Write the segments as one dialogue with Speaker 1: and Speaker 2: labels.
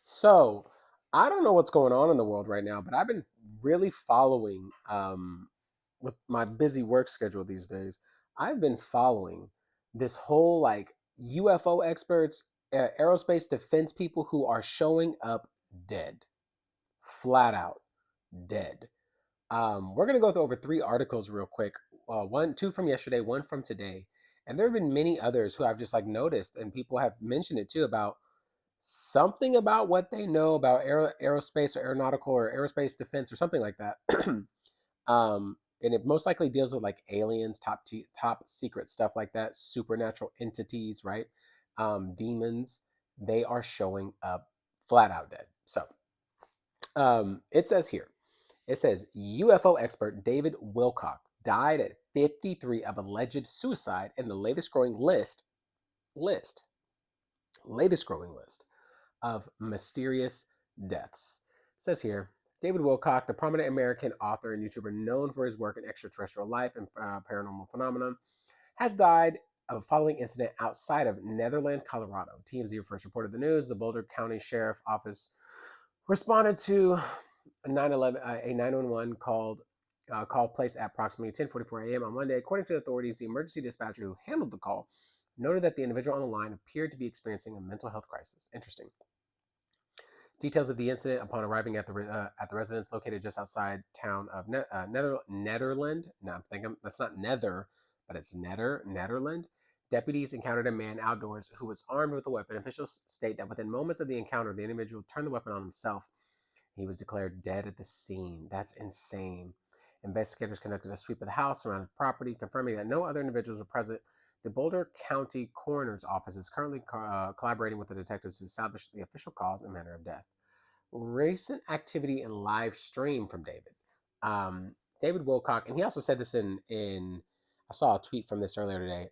Speaker 1: So I don't know what's going on in the world right now, but I've been really following with my busy work schedule these days. I've been following this whole like UFO experts, aerospace defense people who are showing up dead, flat out dead. We're gonna go through over three articles real quick. Two from yesterday, one from today, and there have been many others who I've just like noticed, and people have mentioned it too about something about what they know about aerospace or aeronautical or aerospace defense or something like that. And it most likely deals with like aliens, top secret stuff like that, supernatural entities, right? Demons. They are showing up flat out dead. So it says here, it says UFO expert David Wilcock died at 53 of alleged suicide in the list, latest growing list of mysterious deaths. It says here, David Wilcock, the prominent American author and YouTuber known for his work in extraterrestrial life and paranormal phenomena, has died of a following incident outside of Netherland, Colorado. TMZ first reported the news. The Boulder County Sheriff Office responded to a 911 call placed at approximately 10:44 a.m. on Monday. According to authorities, the emergency dispatcher who handled the call noted that the individual on the line appeared to be experiencing a mental health crisis. Interesting. Details of the incident upon arriving at the residence located just outside town of Netherland. No, I'm thinking that's not Nether, but it's Netherland. Deputies encountered a man outdoors who was armed with a weapon. Officials state that within moments of the encounter, the individual turned the weapon on himself. He was declared dead at the scene. That's insane. Investigators conducted a sweep of the house, surrounded property, confirming that no other individuals were present. The Boulder County Coroner's Office is currently collaborating with the detectives to establish the official cause and manner of death. Recent activity and live stream from David. David Wilcock, and he also said this in I saw a tweet from this earlier today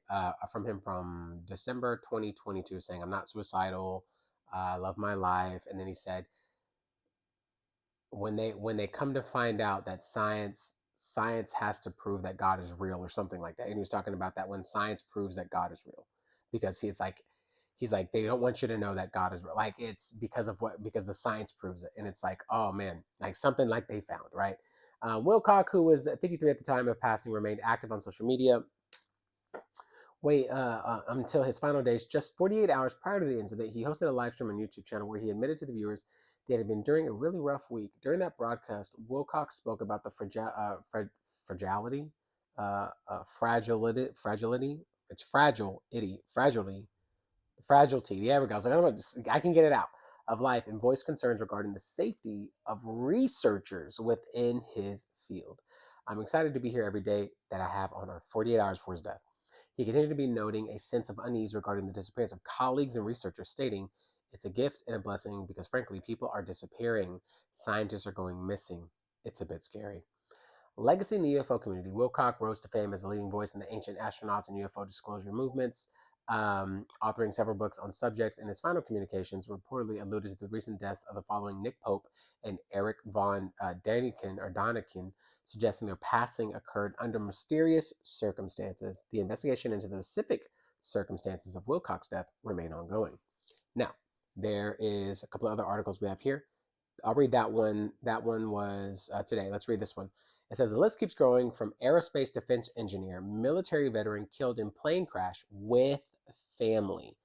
Speaker 1: from him from December 2022 saying, "I'm not suicidal. I love my life." And then he said, when they come to find out that science has to prove that God is real or something like that. And he was talking about that when science proves that God is real, because he's like they don't want you to know that God is real. Like it's because the science proves it, and it's like, oh man, like something like they found, right? Wilcock, who was 53 at the time of passing, remained active on social media. Until his final days, just 48 hours prior to the incident, he hosted a live stream on YouTube channel where he admitted to the viewers that it had been during a really rough week. During that broadcast, Wilcox spoke about the fragility, fragility. It's fragility. There we go. So I can get it out of life and voiced concerns regarding the safety of researchers within his field. I'm excited to be here every day that I have on Earth, 48 hours before his death. He continued to be noting a sense of unease regarding the disappearance of colleagues and researchers, stating, "It's a gift and a blessing because, frankly, people are disappearing. Scientists are going missing. It's a bit scary." Legacy in the UFO community. Wilcock rose to fame as a leading voice in the ancient astronauts and UFO disclosure movements, authoring several books on subjects. In his final communications, reportedly alluded to the recent deaths of the following Nick Pope and Eric von Daniken, suggesting their passing occurred under mysterious circumstances. The investigation into the specific circumstances of Wilcock's death remain ongoing. Now, there is a couple of other articles we have here. I'll read that one. That one was today. Let's read this one. It says the list keeps growing from aerospace defense engineer, military veteran killed in plane crash with family.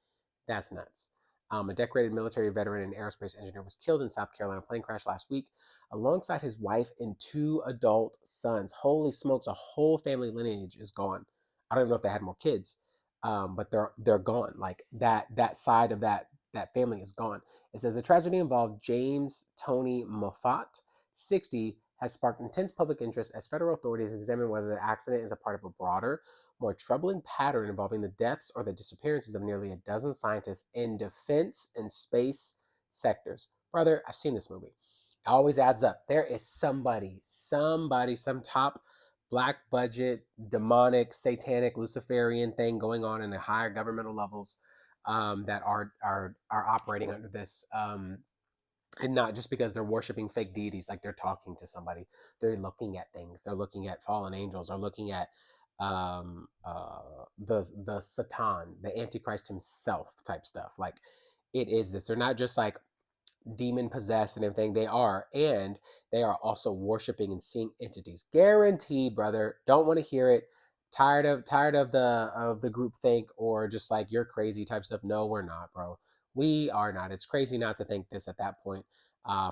Speaker 1: That's nuts. A decorated military veteran and aerospace engineer was killed in South Carolina plane crash last week alongside his wife and two adult sons. Holy smokes, a whole family lineage is gone. I don't even know if they had more kids, but they're gone. Like that side of that family is gone. It says the tragedy involved James Tony Moffat, 60, has sparked intense public interest as federal authorities examine whether the accident is a part of a broader, more troubling pattern involving the deaths or the disappearances of nearly a dozen scientists in defense and space sectors. Brother, I've seen this movie. It always adds up. There is some top black budget, demonic, satanic, Luciferian thing going on in the higher governmental levels that are operating under this. And not just because they're worshiping fake deities, like they're talking to somebody. They're looking at things. They're looking at fallen angels. They're looking at the Satan, the Antichrist himself type stuff. Like it is this. They're not just like demon possessed and everything. They are, and they are also worshiping and seeing entities. Guaranteed, brother. Don't want to hear it. Tired of the group think or just like you're crazy type stuff. No, we're not, bro. We are not. It's crazy not to think this at that point.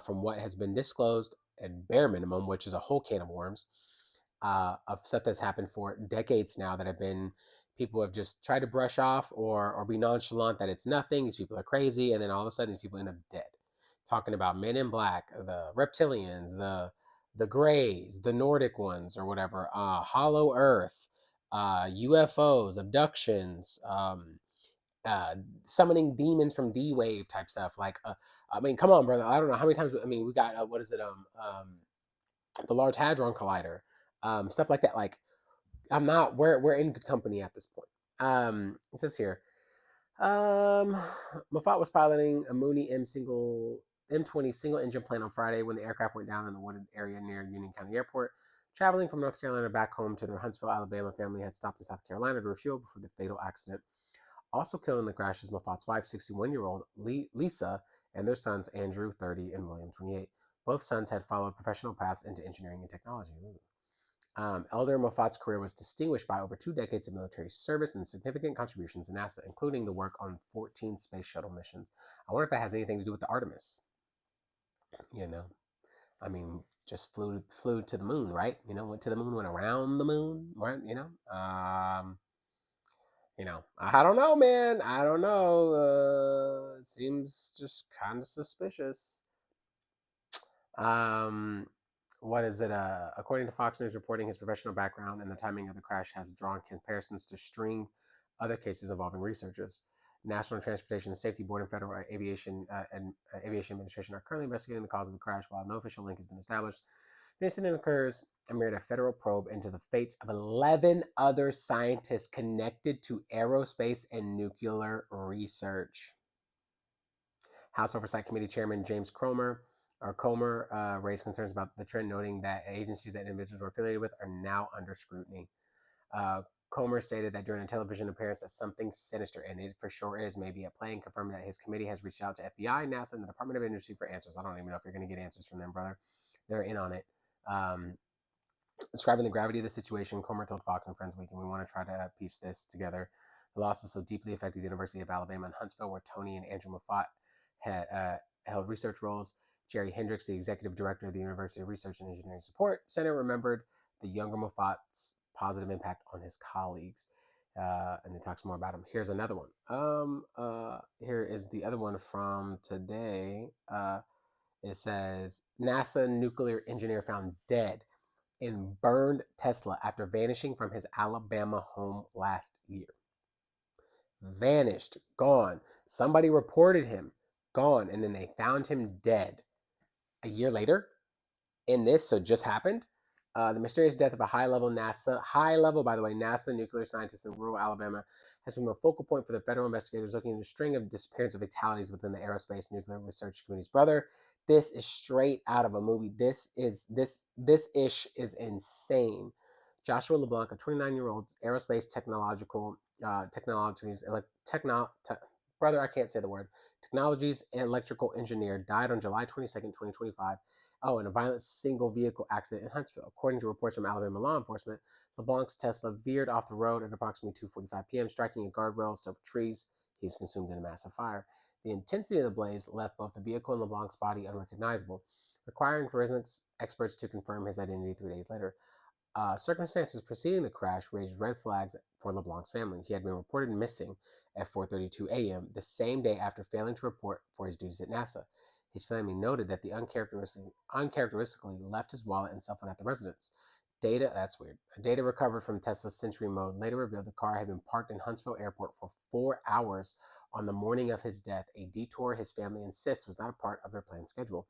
Speaker 1: From what has been disclosed at bare minimum, which is a whole can of worms, of stuff that's happened for decades now that have been people have just tried to brush off or be nonchalant that it's nothing. These people are crazy, and then all of a sudden these people end up dead. Talking about Men in Black, the reptilians, the Greys, the Nordic ones, or whatever, Hollow Earth, UFOs, abductions, summoning demons from D Wave type stuff. Like, I mean, come on, brother. I don't know how many times. I mean, we got what is it? The Large Hadron Collider, stuff like that. Like, I'm not. We're in good company at this point. It says here, um, Moffat was piloting a Mooney M20 single engine plane on Friday when the aircraft went down in the wooded area near Union County Airport. Traveling from North Carolina back home to their Huntsville, Alabama family had stopped in South Carolina to refuel before the fatal accident. Also killed in the crash is Moffat's wife, 61-year-old Lisa, and their sons, Andrew, 30, and William, 28. Both sons had followed professional paths into engineering and technology. Elder Moffat's career was distinguished by over 2 decades of military service and significant contributions to NASA, including the work on 14 space shuttle missions. I wonder if that has anything to do with the Artemis. You know, I mean, just flew to the moon, right? Went to the moon, went around the moon, right? I don't know, man. I don't know. It seems just kind of suspicious. Um, what is it? According to Fox News reporting, his professional background and the timing of the crash has drawn comparisons to string other cases involving researchers. National Transportation Safety Board and Federal Aviation Administration are currently investigating the cause of the crash, while no official link has been established. The incident occurs amid a federal probe into the fates of 11 other scientists connected to aerospace and nuclear research. House Oversight Committee Chairman James Comer raised concerns about the trend, noting that agencies that individuals were affiliated with are now under scrutiny. Uh, Comer stated that during a television appearance that something sinister, and it for sure is, may be at play, and confirmed that his committee has reached out to FBI, NASA, and the Department of Industry for answers. I don't even know if you're going to get answers from them, brother. They're in on it. Um, Describing the gravity of the situation, Comer told Fox and Friends Week, and we want to try to piece this together. The losses so deeply affected the University of Alabama in Huntsville, where Tony and Andrew Moffat had held research roles. Jerry Hendricks, the executive director of the University of Research and Engineering Support Center, remembered the younger Moffat's positive impact on his colleagues. And he talks more about him. Here's another one. Here is the other one from today. It says NASA nuclear engineer found dead in burned Tesla after vanishing from his Alabama home last year. Vanished, gone. Somebody reported him, gone, and then they found him dead. A year later, in this, so just happened. The mysterious death of a high level, by the way, NASA nuclear scientist in rural Alabama has been a focal point for the federal investigators looking into a string of disappearance of fatalities within the aerospace nuclear research communities. Brother, this is straight out of a movie. This ish is insane. Joshua LeBlanc, a 29-year-old aerospace technologies, brother, I can't say the word, technologies and electrical engineer, died on July 22nd, 2025. Oh, in a violent single vehicle accident in Huntsville. According to reports from Alabama law enforcement, LeBlanc's Tesla veered off the road at approximately 2:45 p.m., striking a guardrail, several trees. He was consumed in a massive fire. The intensity of the blaze left both the vehicle and LeBlanc's body unrecognizable, requiring forensics experts to confirm his identity 3 days later. Circumstances preceding the crash raised red flags for LeBlanc's family. He had been reported missing at 4:32 a.m., the same day after failing to report for his duties at NASA. His family noted that the uncharacteristically left his wallet and cell phone at the residence. That's weird. Data recovered from Tesla's Sentry mode later revealed the car had been parked in Huntsville Airport for 4 hours on the morning of his death, a detour his family insists was not a part of their planned schedule.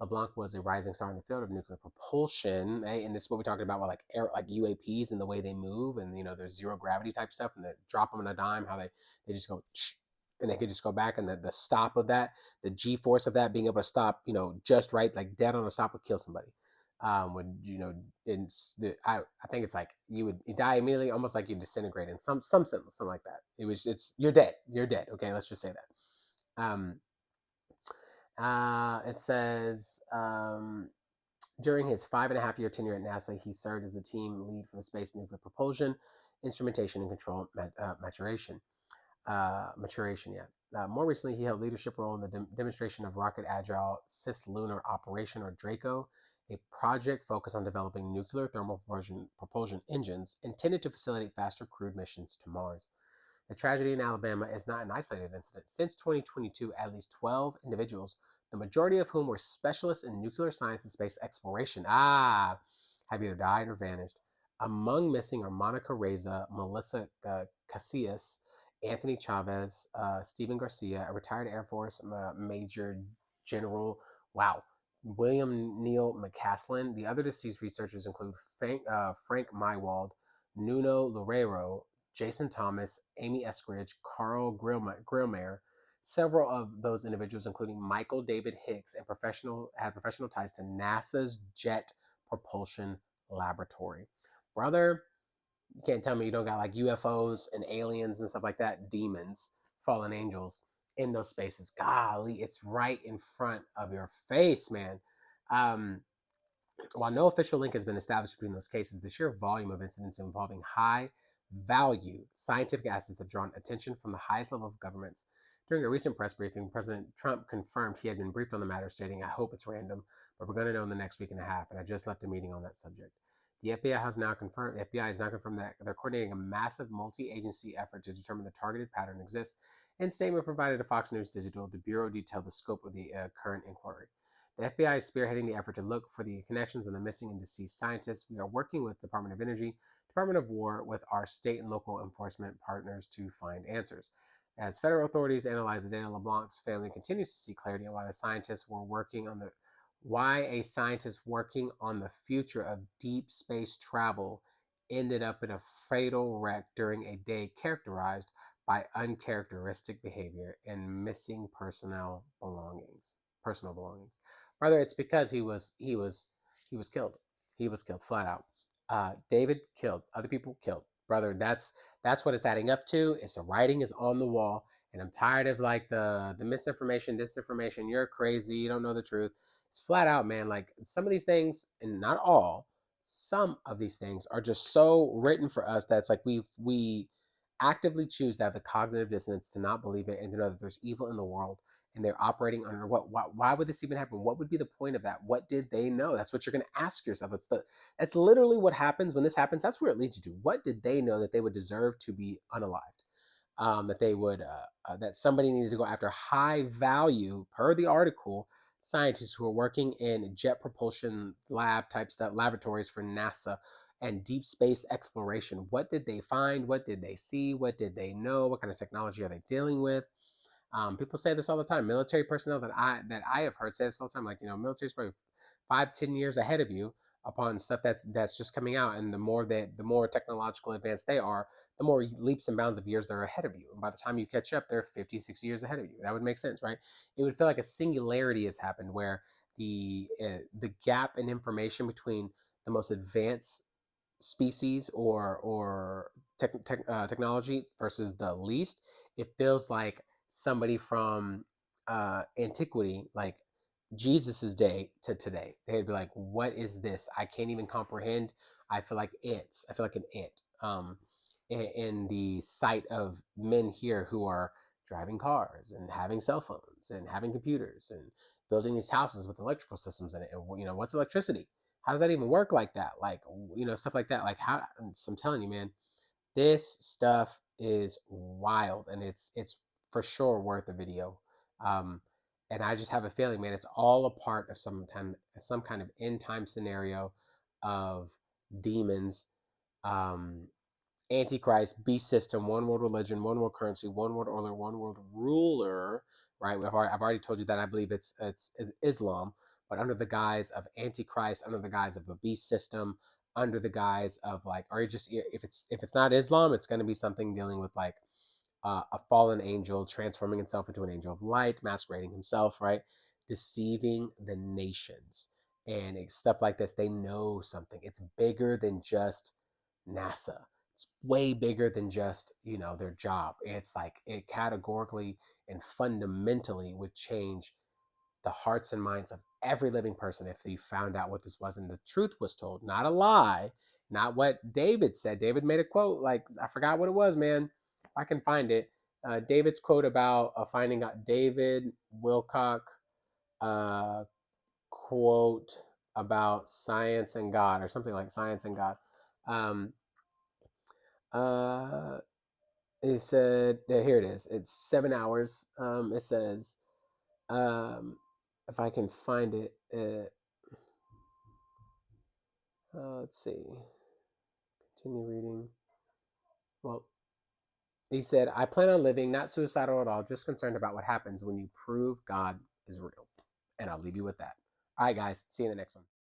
Speaker 1: LeBlanc was a rising star in the field of nuclear propulsion, and this is what we're talking about, with like UAPs and the way they move, and there's zero gravity type stuff, and they drop them on a dime, how they just go, and they could just go back, and the stop of that, the G force of that, being able to stop, just right, like dead on a stop would kill somebody. Would I think it's like you die immediately, almost like you disintegrate in some something like that. You're dead. Okay, let's just say that. Um, It says during his 5.5 year tenure at NASA, he served as a team lead for the space nuclear propulsion, instrumentation, and control maturation. Yeah. More recently, he held leadership role in the demonstration of Rocket Agile Cislunar Operation, or DRACO, a project focused on developing nuclear thermal propulsion engines intended to facilitate faster crewed missions to Mars. The tragedy in Alabama is not an isolated incident. Since 2022, at least 12 individuals, the majority of whom were specialists in nuclear science and space exploration, have either died or vanished. Among missing are Monica Reza, Melissa Casillas, Anthony Chavez, Stephen Garcia, a retired Air Force Major General. Wow. William Neal McCaslin. The other deceased researchers include Frank Mywald, Nuno Loureiro, Jason Thomas, Amy Eskridge, Carl Grillmeyer. Several of those individuals, including Michael David Hicks, had professional ties to NASA's Jet Propulsion Laboratory. Brother, you can't tell me you don't got like UFOs and aliens and stuff like that, demons, fallen angels in those spaces. Golly, it's right in front of your face, man. Um, while no official link has been established between those cases, the sheer volume of incidents involving high value scientific assets have drawn attention from the highest level of governments. During a recent press briefing, President Trump confirmed he had been briefed on the matter, stating, "I hope it's random, but we're going to know in the next week and a half, and I just left a meeting on that subject." The FBI has now confirmed that they're coordinating a massive multi-agency effort to determine the targeted pattern exists. In a statement provided to Fox News Digital, the Bureau detailed the scope of the current inquiry. The FBI is spearheading the effort to look for the connections on the missing and deceased scientists. We are working with Department of Energy, Department of War, with our state and local enforcement partners to find answers. As federal authorities analyze the Dana LeBlanc's family continues to seek clarity on why a scientist working on the future of deep space travel ended up in a fatal wreck during a day characterized by uncharacteristic behavior and missing personal belongings. Rather, it's because he was killed. He was killed flat out. David killed. Other people killed. Brother, that's what it's adding up to. It's the writing is on the wall, and I'm tired of like the misinformation, disinformation. You're crazy. You don't know the truth. It's flat out, man. Like some of these things, and not all, some of these things are just so written for us that it's like we actively choose to have the cognitive dissonance to not believe it and to know that there's evil in the world and they're operating under why would this even happen? What would be the point of that? What did they know? That's what you're going to ask yourself. That's literally what happens when this happens. That's where it leads you to. What did they know that they would deserve to be unalived? That they would that somebody needed to go after high value, per the article, scientists who are working in jet propulsion lab type stuff laboratories for NASA and deep space exploration. What did they find? What did they see? What did they know? What kind of technology are they dealing with? People say this all the time. Military personnel that I have heard say this all the time. Like, military is probably 5-10 years ahead of you upon stuff that's just coming out. And the more technological advanced they are, the more leaps and bounds of years they're ahead of you. And by the time you catch up, they're 50, 60 years ahead of you. That would make sense, right? It would feel like a singularity has happened where the gap in information between the most advanced species or technology versus the least, it feels like somebody from antiquity, like Jesus's day to today, they'd be like, "What is this? I can't even comprehend." I feel like ants. I feel like an ant. In the sight of men here who are driving cars and having cell phones and having computers and building these houses with electrical systems in it. And what's electricity? How does that even work like that? Like, stuff like that. Like how I'm telling you, man, this stuff is wild and it's for sure worth a video. Um, and I just have a feeling, man, it's all a part of some kind of end time scenario of demons, um, Antichrist, beast system, one world religion, one world currency, one world order, one world ruler. Right? I've already told you that I believe it's Islam, but under the guise of Antichrist, under the guise of a beast system, under the guise of like, or just if it's not Islam, it's going to be something dealing with like a fallen angel transforming himself into an angel of light, masquerading himself, right? Deceiving the nations and stuff like this. They know something. It's bigger than just NASA. It's way bigger than just, their job. It's like it categorically and fundamentally would change the hearts and minds of every living person if they found out what this was and the truth was told, not a lie, not what David said. David made a quote, like, I forgot what it was, man. I can find it. David's quote about finding out, David Wilcock uh, quote about science and God, or something like science and God. Um, uh, it said, here it is. It's 7 hours. It says, if I can find it, let's see. Continue reading. Well, he said, I plan on living not suicidal at all, just concerned about what happens when you prove God is real. And I'll leave you with that. All right, guys. See you in the next one.